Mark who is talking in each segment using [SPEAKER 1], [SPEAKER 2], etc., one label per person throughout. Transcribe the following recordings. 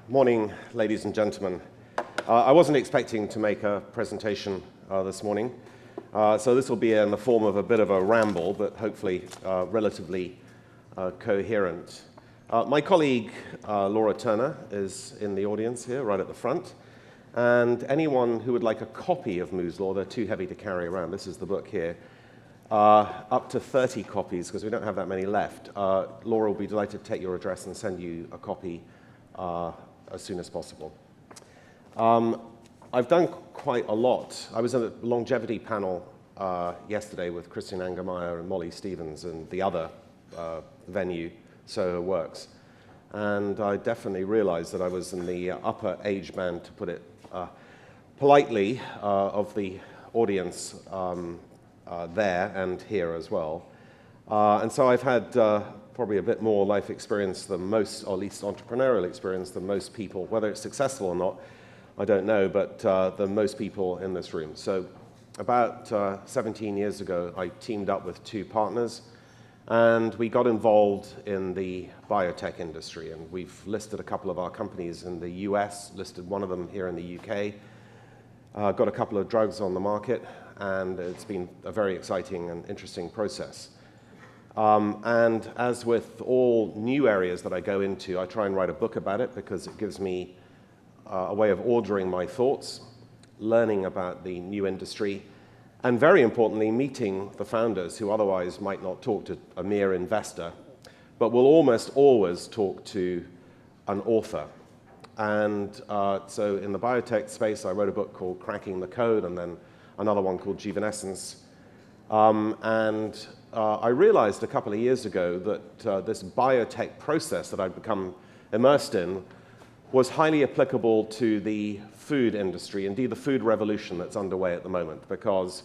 [SPEAKER 1] Morning, ladies and gentlemen. I wasn't expecting to make a presentation this morning, so this will be in the form of a bit of a ramble, but hopefully relatively coherent. My colleague, Laura Turner, is in the audience here, right at the front, and anyone who would like a copy of Moore's Law, they're too heavy to carry around. This is the book here. Up to 30 copies, because we don't have that many left. Laura will be delighted to take your address and send you a copy as soon as possible. I've done quite a lot. I was at a longevity panel yesterday with Christian Angermeyer and Molly Stevens and the other venue, Soho Works. And I definitely realized that I was in the upper age band, to put it politely, of the audience there and here as well. And so I've had probably a bit more life experience than most, or at least entrepreneurial experience than most people. Whether it's successful or not, I don't know, but than most people in this room. So about 17 years ago, I teamed up with two partners, and we got involved in the biotech industry. And we've listed a couple of our companies in the US, listed one of them here in the UK, got a couple of drugs on the market, and it's been a very exciting and interesting process. And as with all new areas that I go into, I try and write a book about it because it gives me a way of ordering my thoughts, learning about the new industry, and very importantly, meeting the founders who otherwise might not talk to a mere investor, but will almost always talk to an author. And so in the biotech space, I wrote a book called Cracking the Code, and then another one called Juvenescence. I realized a couple of years ago that this biotech process that I'd become immersed in was highly applicable to the food industry, indeed the food revolution that's underway at the moment, because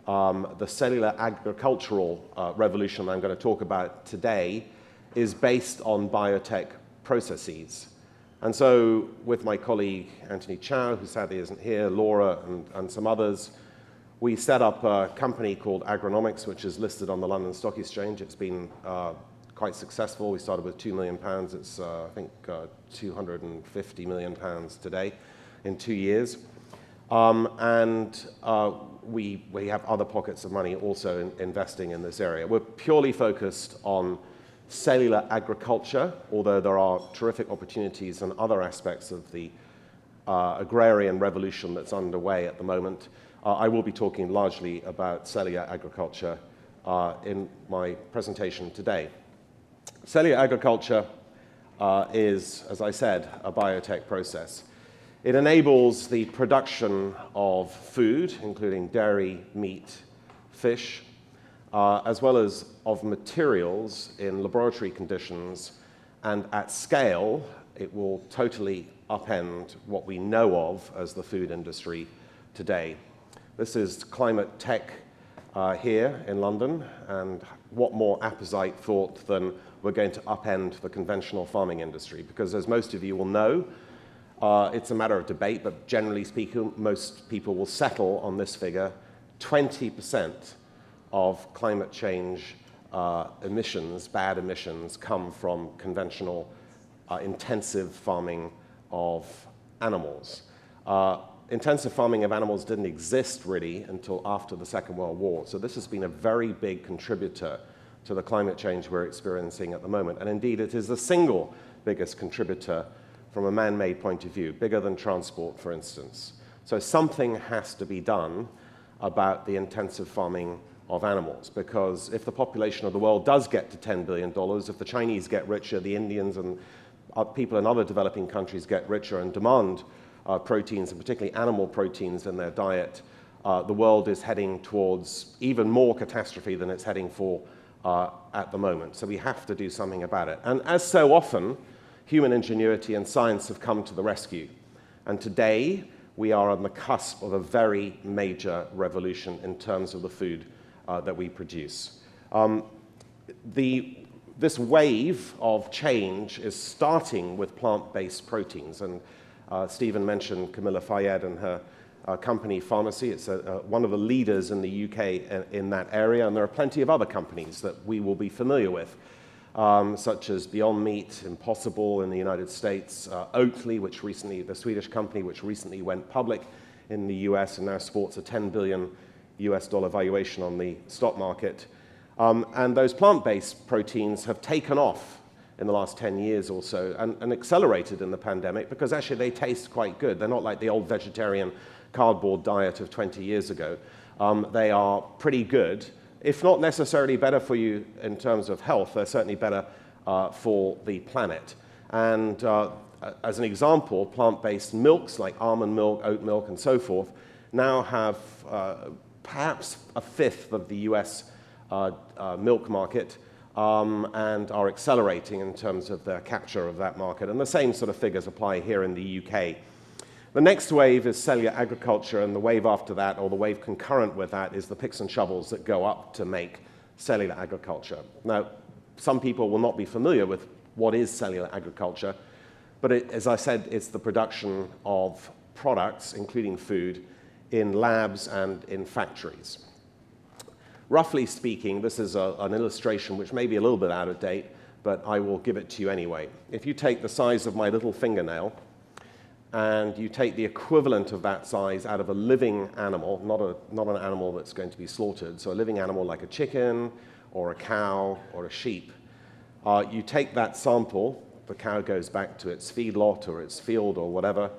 [SPEAKER 1] the cellular agricultural revolution I'm going to talk about today is based on biotech processes. And so with my colleague Anthony Chow, who sadly isn't here, Laura and some others, we set up a company called Agronomics, which is listed on the London Stock Exchange. It's been quite successful. We started with £2 million. It's, I think, £250 million today in 2 years. We have other pockets of money also investing in this area. We're purely focused on cellular agriculture, although there are terrific opportunities in other aspects of the agrarian revolution that's underway at the moment. I will be talking largely about cellular agriculture in my presentation today. Cellular agriculture is, as I said, a biotech process. It enables the production of food, including dairy, meat, fish, as well as of materials in laboratory conditions, and at scale, it will totally upend what we know of as the food industry today. This is ClimateTech here in London, and what more apposite thought than we're going to upend the conventional farming industry, because as most of you will know, it's a matter of debate, but generally speaking, most people will settle on this figure. 20% of climate change emissions, bad emissions, come from conventional intensive farming of animals. Intensive farming of animals didn't exist really until after the Second World War. So this has been a very big contributor to the climate change we're experiencing at the moment. And indeed, it is the single biggest contributor from a man-made point of view, bigger than transport, for instance. So something has to be done about the intensive farming of animals, because if the population of the world does get to $10 billion, if the Chinese get richer, the Indians and people in other developing countries get richer and demand proteins, and particularly animal proteins in their diet, the world is heading towards even more catastrophe than it's heading for at the moment. So we have to do something about it. And as so often, human ingenuity and science have come to the rescue. And today, we are on the cusp of a very major revolution in terms of the food that we produce. This wave of change is starting with plant-based proteins. And Stephen mentioned Camilla Fayed and her company, Pharmacy. It's one of the leaders in the UK in that area, and there are plenty of other companies that we will be familiar with. such as Beyond Meat, Impossible in the United States, Oatly, the Swedish company, which recently went public in the US and now sports a $10 billion US valuation on the stock market. And those plant-based proteins have taken off in the last 10 years or so and accelerated in the pandemic because actually they taste quite good. They're not like the old vegetarian cardboard diet of 20 years ago. They are pretty good. If not necessarily better for you in terms of health, they're certainly better for the planet. And as an example, plant-based milks like almond milk, oat milk, and so forth now have perhaps a fifth of the US milk market and are accelerating in terms of their capture of that market. And the same sort of figures apply here in the UK. The next wave is cellular agriculture, and the wave after that, or the wave concurrent with that, is the picks and shovels that go up to make cellular agriculture. Now, some people will not be familiar with what is cellular agriculture, but as I said, it's the production of products, including food, in labs and in factories. Roughly speaking, this is an illustration which may be a little bit out of date, but I will give it to you anyway. If you take the size of my little fingernail, and you take the equivalent of that size out of a living animal, not an animal that's going to be slaughtered, so a living animal like a chicken or a cow or a sheep, you take that sample, the cow goes back to its feedlot or its field or whatever,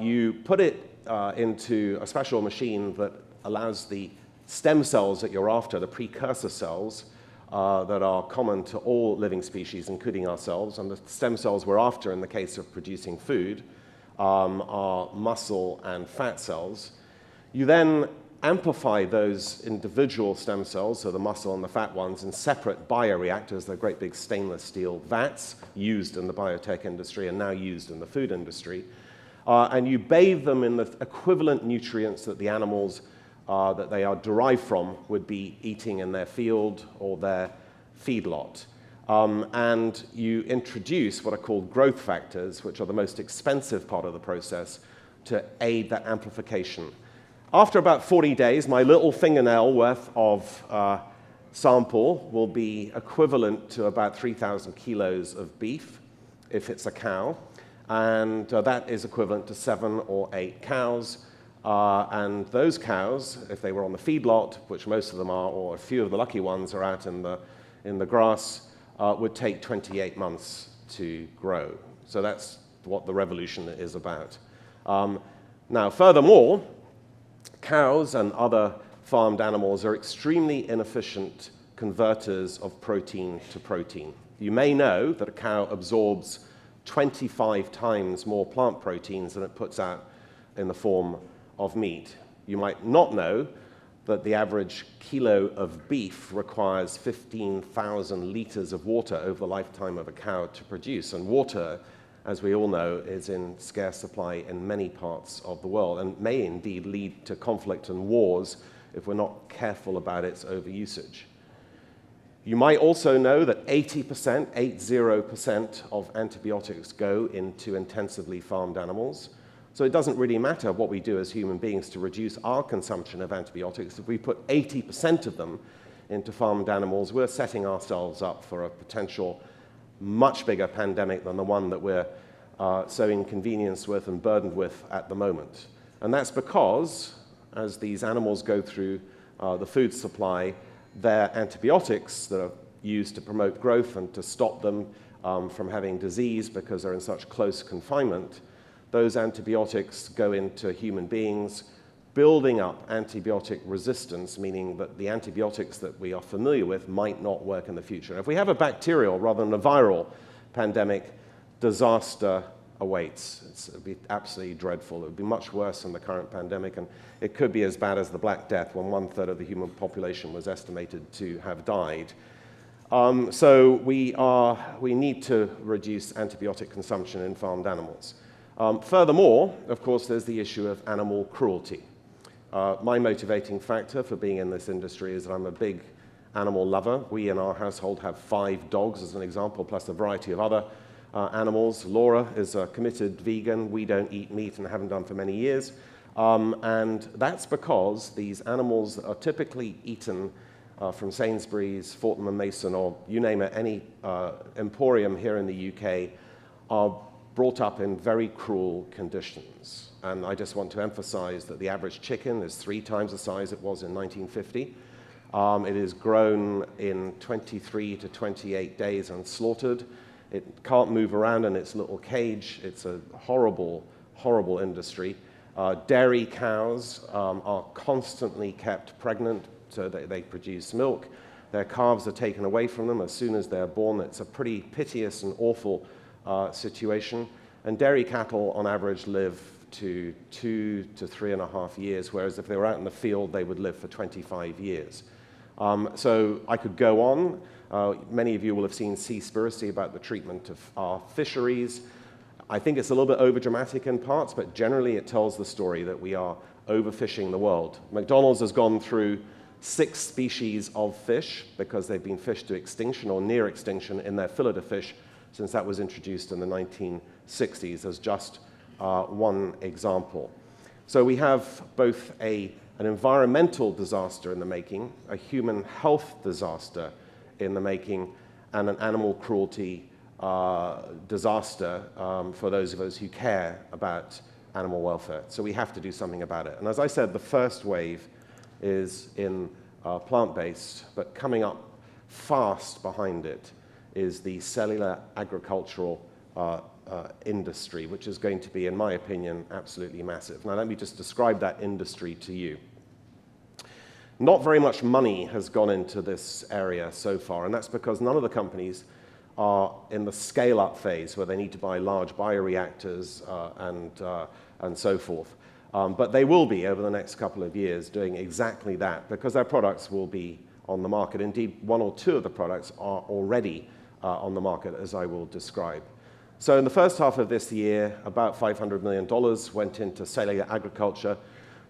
[SPEAKER 1] you put it into a special machine that allows the stem cells that you're after, the precursor cells that are common to all living species, including ourselves, and the stem cells we're after in the case of producing food, are muscle and fat cells. You then amplify those individual stem cells, so the muscle and the fat ones, in separate bioreactors. They're great big stainless steel vats used in the biotech industry and now used in the food industry. And you bathe them in the equivalent nutrients that the animals that they are derived from would be eating in their field or their feedlot. And you introduce what are called growth factors, which are the most expensive part of the process, to aid that amplification. After about 40 days, my little fingernail worth of sample will be equivalent to about 3,000 kilos of beef, if it's a cow, and that is equivalent to 7 or 8 cows. And those cows, if they were on the feedlot, which most of them are, or a few of the lucky ones are out in the grass, would take 28 months to grow. So that's what the revolution is about. Now, furthermore, cows and other farmed animals are extremely inefficient converters of protein to protein. You may know that a cow absorbs 25 times more plant proteins than it puts out in the form of meat. You might not know that the average kilo of beef requires 15,000 liters of water over the lifetime of a cow to produce. And water, as we all know, is in scarce supply in many parts of the world and may indeed lead to conflict and wars if we're not careful about its overusage. You might also know that 80% of antibiotics go into intensively farmed animals. So it doesn't really matter what we do as human beings to reduce our consumption of antibiotics. If we put 80% of them into farmed animals, we're setting ourselves up for a potential much bigger pandemic than the one that we're so inconvenienced with and burdened with at the moment. And that's because, as these animals go through the food supply, their antibiotics that are used to promote growth and to stop them from having disease because they're in such close confinement, those antibiotics go into human beings, building up antibiotic resistance, meaning that the antibiotics that we are familiar with might not work in the future. If we have a bacterial rather than a viral pandemic, disaster awaits. It would be absolutely dreadful. It would be much worse than the current pandemic, and it could be as bad as the Black Death, when 1/3 of the human population was estimated to have died. So we need to reduce antibiotic consumption in farmed animals. Furthermore, of course, there's the issue of animal cruelty. My motivating factor for being in this industry is that I'm a big animal lover. We in our household have 5 dogs, as an example, plus a variety of other animals. Laura is a committed vegan. We don't eat meat and haven't done for many years. And that's because these animals that are typically eaten from Sainsbury's, Fortnum & Mason, or you name it, any emporium here in the UK, are brought up in very cruel conditions. And I just want to emphasize that the average chicken is 3 times the size it was in 1950. It is grown in 23 to 28 days and slaughtered. It can't move around in its little cage. It's a horrible, horrible industry. Dairy cows are constantly kept pregnant, so they produce milk. Their calves are taken away from them as soon as they're born. It's a pretty piteous and awful situation. And dairy cattle, on average, live to 2 to 3.5 years, whereas if they were out in the field, they would live for 25 years. So I could go on. Many of you will have seen Seaspiracy about the treatment of our fisheries. I think it's a little bit overdramatic in parts, but generally it tells the story that we are overfishing the world. McDonald's has gone through 6 species of fish because they've been fished to extinction or near extinction in their fillet of fish since that was introduced in the 1960s as just one example. So we have both an environmental disaster in the making, a human health disaster in the making, and an animal cruelty disaster for those of us who care about animal welfare. So we have to do something about it. And as I said, the first wave is in plant-based, but coming up fast behind it is the cellular agricultural industry, which is going to be, in my opinion, absolutely massive. Now, let me just describe that industry to you. Not very much money has gone into this area so far, and that's because none of the companies are in the scale-up phase where they need to buy large bioreactors and so forth. But they will be, over the next couple of years, doing exactly that because their products will be on the market. Indeed, 1 or 2 of the products are already on the market, as I will describe. So in the first half of this year, about $500 million went into cellular agriculture.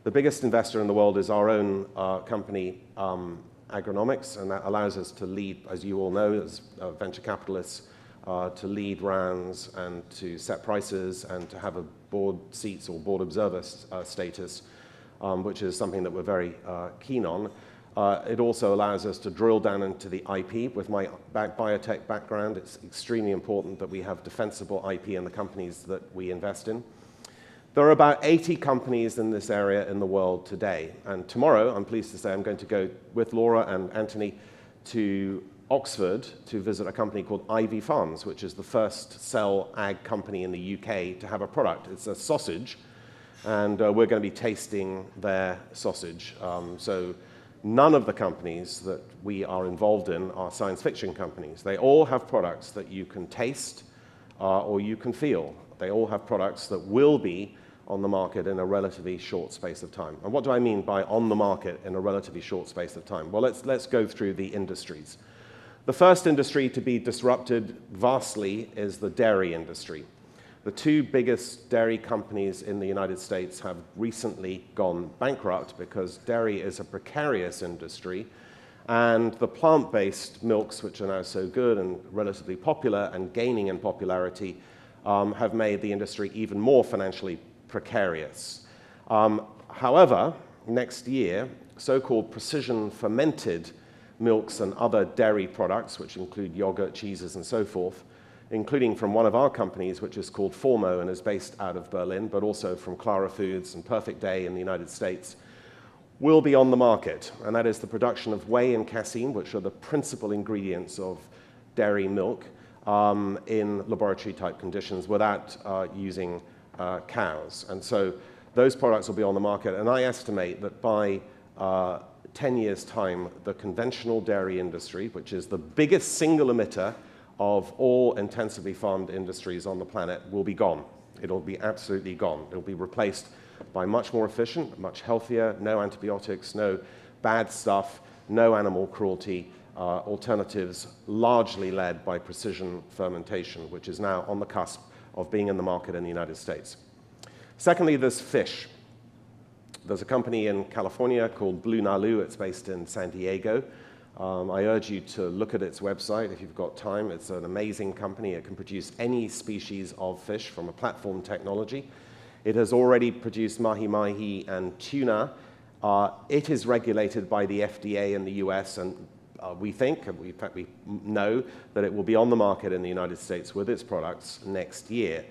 [SPEAKER 1] The biggest investor in the world is our own company, Agronomics, and that allows us to lead, as you all know, as venture capitalists, to lead rounds and to set prices and to have a board seats or board observer status, which is something that we're very keen on. It also allows us to drill down into the IP. With my biotech background, it's extremely important that we have defensible IP in the companies that we invest in. There are about 80 companies in this area in the world today. And tomorrow, I'm pleased to say, I'm going to go with Laura and Anthony to Oxford to visit a company called Ivy Farms, which is the first cell ag company in the UK to have a product. It's a sausage, and we're going to be tasting their sausage. So none of the companies that we are involved in are science fiction companies. They all have products that you can taste or you can feel. They all have products that will be on the market in a relatively short space of time. And what do I mean by on the market in a relatively short space of time? Well, let's go through the industries. The first industry to be disrupted vastly is the dairy industry. The 2 biggest dairy companies in the United States have recently gone bankrupt because dairy is a precarious industry, and the plant-based milks, which are now so good and relatively popular and gaining in popularity, have made the industry even more financially precarious. However, next year, so-called precision fermented milks and other dairy products, which include yogurt, cheeses, and so forth, including from one of our companies, which is called Formo and is based out of Berlin, but also from Clara Foods and Perfect Day in the United States, will be on the market. And that is the production of whey and casein, which are the principal ingredients of dairy milk, in laboratory-type conditions without using cows. And so those products will be on the market. And I estimate that by 10 years' time, the conventional dairy industry, which is the biggest single emitter of all intensively farmed industries on the planet, will be gone. It'll be absolutely gone. It'll be replaced by much more efficient, much healthier, no antibiotics, no bad stuff, no animal cruelty, alternatives largely led by precision fermentation, which is now on the cusp of being in the market in the United States. Secondly, there's fish. There's a company in California called Blue Nalu. It's based in San Diego. I urge you to look at its website if you've got time. It's an amazing company. It can produce any species of fish from a platform technology. It has already produced mahi-mahi and tuna It is regulated by the FDA in the US, and we think, and in fact we know, that it will be on the market in the United States with its products next year.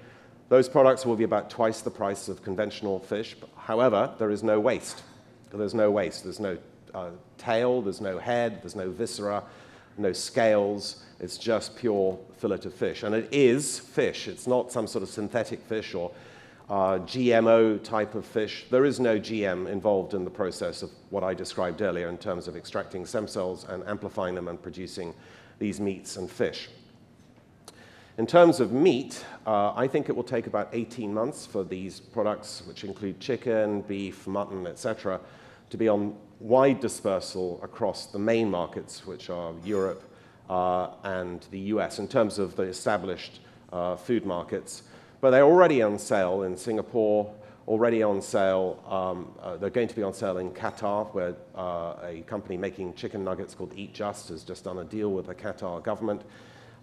[SPEAKER 1] Those products will be about twice the price of conventional fish. However, there is no waste. There's no waste. There's no tail, there's no head, there's no viscera, no scales. It's just pure fillet of fish. And it is fish. It's not some sort of synthetic fish or GMO type of fish. There is no GM involved in the process of what I described earlier in terms of extracting stem cells and amplifying them and producing these meats and fish. In terms of meat, I think it will take about 18 months for these products, which include chicken, beef, mutton, etc., to be on wide dispersal across the main markets, which are Europe and the US, in terms of the established food markets. But they're already on sale in Singapore, already on sale. They're going to be on sale in Qatar, where a company making chicken nuggets called Eat Just has just done a deal with the Qatar government.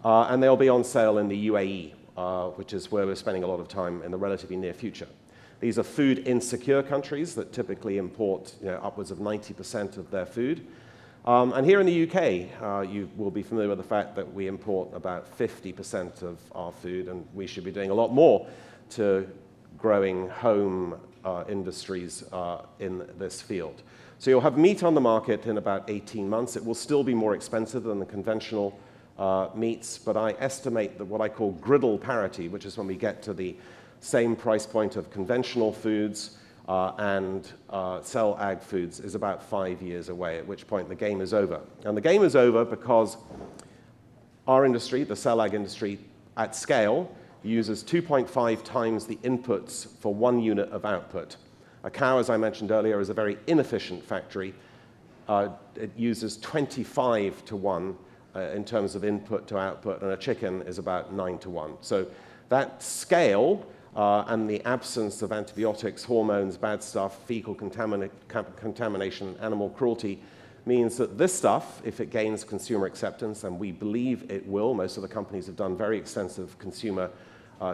[SPEAKER 1] And they'll be on sale in the UAE, which is where we're spending a lot of time in the relatively near future. These are food insecure countries that typically import upwards of 90% of their food. And here in the UK, you will be familiar with the fact that we import about 50% of our food, and we should be doing a lot more to growing home industries in this field. So you'll have meat on the market in about 18 months. It will still be more expensive than the conventional meats, but I estimate that what I call griddle parity, which is when we get to the same price point of conventional foods and cell ag foods, is about 5 years away, at which point the game is over. And the game is over because our industry, the cell ag industry, at scale, uses 2.5 times the inputs for 1 unit of output. A cow, as I mentioned earlier, is a very inefficient factory. It uses 25 to 1 in terms of input to output, and a chicken is about 9 to 1. So that scale and the absence of antibiotics, hormones, bad stuff, fecal contamination, animal cruelty, means that this stuff, if it gains consumer acceptance, and we believe it will, most of the companies have done very extensive consumer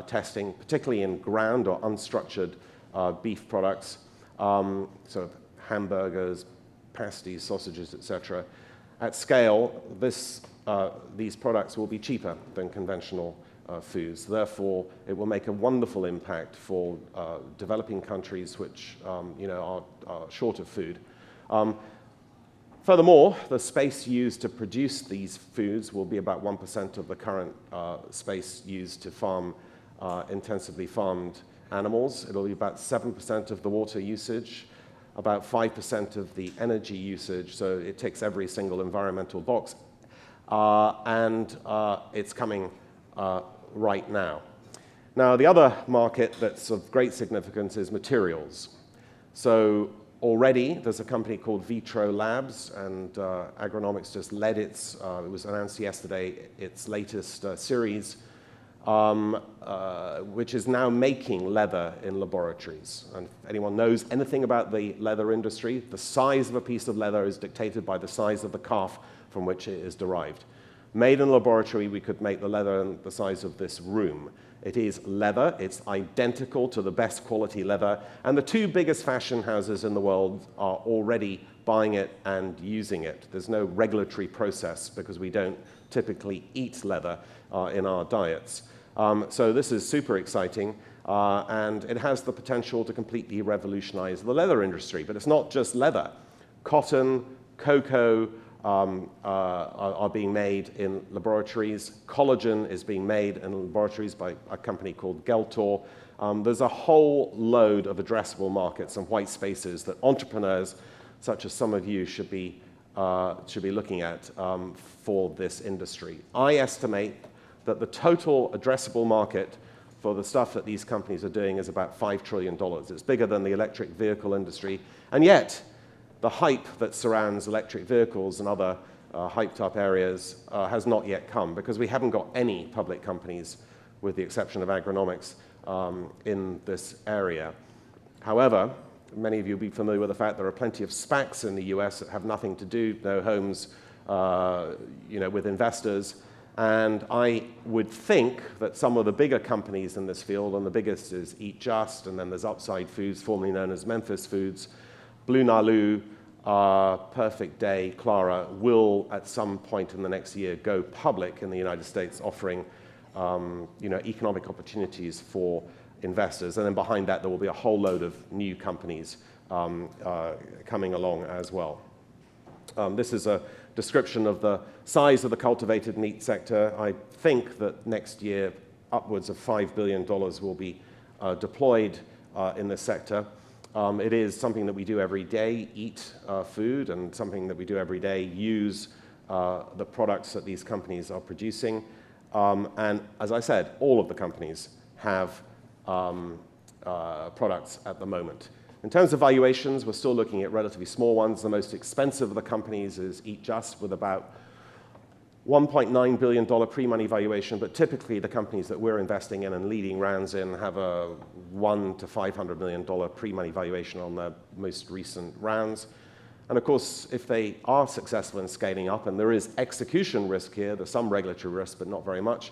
[SPEAKER 1] testing, particularly in ground or unstructured beef products, so hamburgers, pasties, sausages, etc. At scale, these products will be cheaper than conventional foods. Therefore, it will make a wonderful impact for developing countries which are short of food. Furthermore, the space used to produce these foods will be about 1% of the current space used to farm intensively farmed animals. It'll be about 7% of the water usage, about 5% of the energy usage, so it ticks every single environmental box. And it's coming right now. Now, the other market that's of great significance is materials. So already, there's a company called Vitro Labs, and Agronomics just led it was announced yesterday, its latest series, which is now making leather in laboratories. And if anyone knows anything about the leather industry, the size of a piece of leather is dictated by the size of the calf from which it is derived. Made in a laboratory, we could make the leather in the size of this room. It is leather. It's identical to the best quality leather. And the two biggest fashion houses in the world are already buying it and using it. There's no regulatory process because we don't typically eat leather in our diets. So this is super exciting, and it has the potential to completely revolutionize the leather industry. But it's not just leather. Cotton, cocoa, are being made in laboratories. Collagen is being made in laboratories by a company called Geltor. There's a whole load of addressable markets and white spaces that entrepreneurs, such as some of you, should be looking at for this industry. I estimate that the total addressable market for the stuff that these companies are doing is about $5 trillion. It's bigger than the electric vehicle industry, and yet the hype that surrounds electric vehicles and other hyped-up areas has not yet come because we haven't got any public companies, with the exception of Agronomics, in this area. However, many of you will be familiar with the fact there are plenty of SPACs in the US that have nothing to do, no homes, with investors. And I would think that some of the bigger companies in this field, and the biggest is Eat Just, and then there's Upside Foods, formerly known as Memphis Foods, Blue Nalu, Perfect Day, Clara will at some point in the next year go public in the United States, offering economic opportunities for investors. And then behind that, there will be a whole load of new companies coming along as well. This is a description of the size of the cultivated meat sector. I think that next year, upwards of $5 billion will be deployed in this sector. It is something that we do every day, eat food, and something that we do every day, use the products that these companies are producing. And as I said, all of the companies have products at the moment. In terms of valuations, we're still looking at relatively small ones. The most expensive of the companies is Eat Just, with about $1.9 billion pre-money valuation, but typically the companies that we're investing in and leading rounds in have a $1 to $500 million pre-money valuation on their most recent rounds. And of course, if they are successful in scaling up, and there is execution risk here, there's some regulatory risk, but not very much,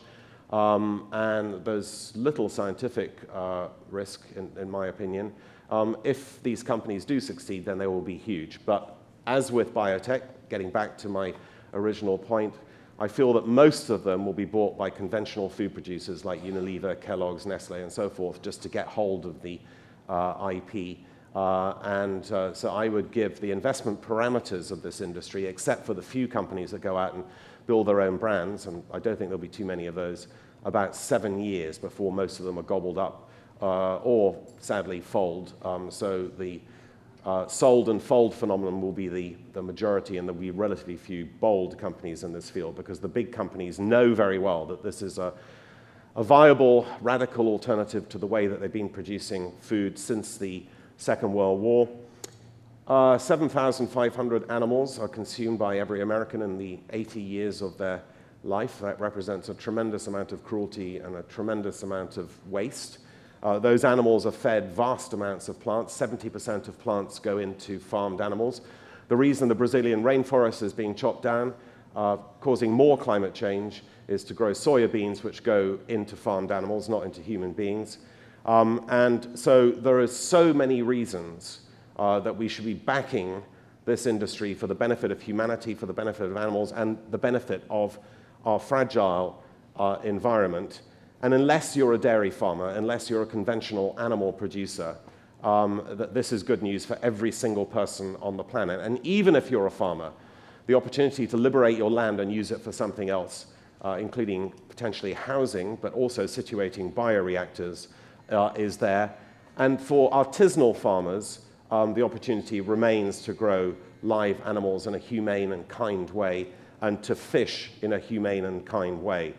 [SPEAKER 1] and there's little scientific risk, in my opinion. If these companies do succeed, then they will be huge. But as with biotech, getting back to my original point, I feel that most of them will be bought by conventional food producers like Unilever, Kellogg's, Nestle, and so forth, just to get hold of the IP. So I would give the investment parameters of this industry, except for the few companies that go out and build their own brands, and I don't think there'll be too many of those, about 7 years before most of them are gobbled up or, sadly, fold. So the sold and fold phenomenon will be the majority, and there'll be relatively few bold companies in this field, because the big companies know very well that this is a viable, radical alternative to the way that they've been producing food since the Second World War. 7,500 animals are consumed by every American in the 80 years of their life. That represents a tremendous amount of cruelty and a tremendous amount of waste. Those animals are fed vast amounts of plants. 70% of plants go into farmed animals. The reason the Brazilian rainforest is being chopped down, causing more climate change, is to grow soya beans, which go into farmed animals, not into human beings. And so there are so many reasons that we should be backing this industry for the benefit of humanity, for the benefit of animals, and the benefit of our fragile environment. And unless you're a dairy farmer, unless you're a conventional animal producer, this is good news for every single person on the planet. And even if you're a farmer, the opportunity to liberate your land and use it for something else, including potentially housing, but also situating bioreactors, is there. And for artisanal farmers, the opportunity remains to grow live animals in a humane and kind way, and to fish in a humane and kind way.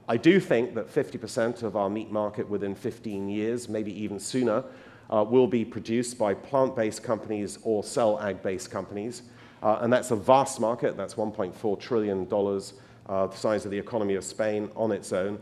[SPEAKER 1] I do think that 50% of our meat market within 15 years, maybe even sooner, will be produced by plant-based companies or cell ag-based companies. And that's a vast market. That's $1.4 trillion, the size of the economy of Spain on its own.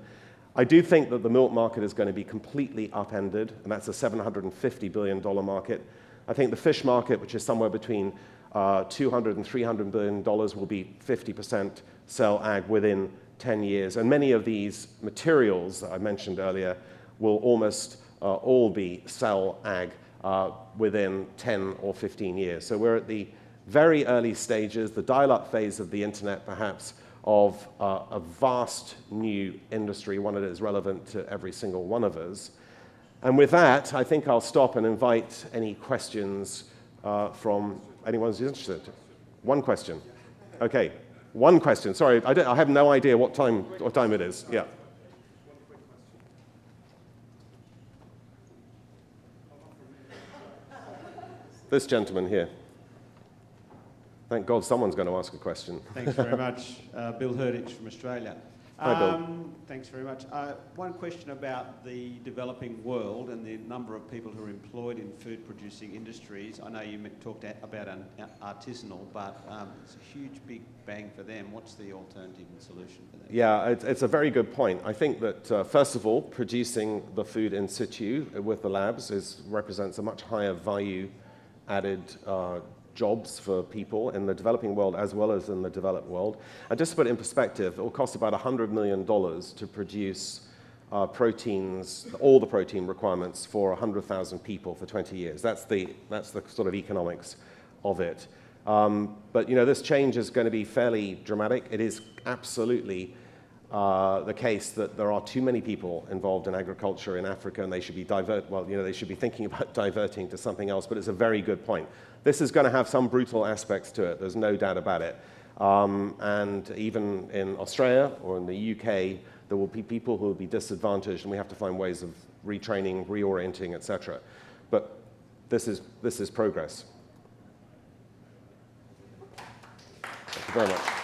[SPEAKER 1] I do think that the milk market is going to be completely upended, and that's a $750 billion market. I think the fish market, which is somewhere between $200 and $300 billion, will be 50% cell ag within 10 years. And many of these materials that I mentioned earlier will almost all be cell ag within 10 or 15 years. So we're at the very early stages, the dial-up phase of the internet, perhaps, of a vast new industry, one that is relevant to every single one of us. And with that, I think I'll stop and invite any questions from anyone who's interested. One question. Okay. One question. Sorry, I have no idea what time it is. Yeah. This gentleman here. Thank God someone's going to ask a question.
[SPEAKER 2] Thanks very much. Bill Herdich from Australia.
[SPEAKER 1] Hi, Bill.
[SPEAKER 2] Thanks very much. One question about the developing world and the number of people who are employed in food-producing industries. I know you talked about an artisanal, but it's a huge, big bang for them. What's the alternative and solution for that?
[SPEAKER 1] Yeah, it's a very good point. I think that, first of all, producing the food in situ with the labs represents a much higher value-added jobs for people in the developing world as well as in the developed world. And just to put it in perspective, it will cost about $100 million to produce proteins, all the protein requirements for 100,000 people for 20 years. That's the sort of economics of it. But this change is going to be fairly dramatic. It is absolutely the case that there are too many people involved in agriculture in Africa, and they should be they should be thinking about diverting to something else. But it's a very good point. This is going to have some brutal aspects to it. There's no doubt about it. And even in Australia or in the UK, there will be people who will be disadvantaged, and we have to find ways of retraining, reorienting, etc. But this is progress. Thank you very much.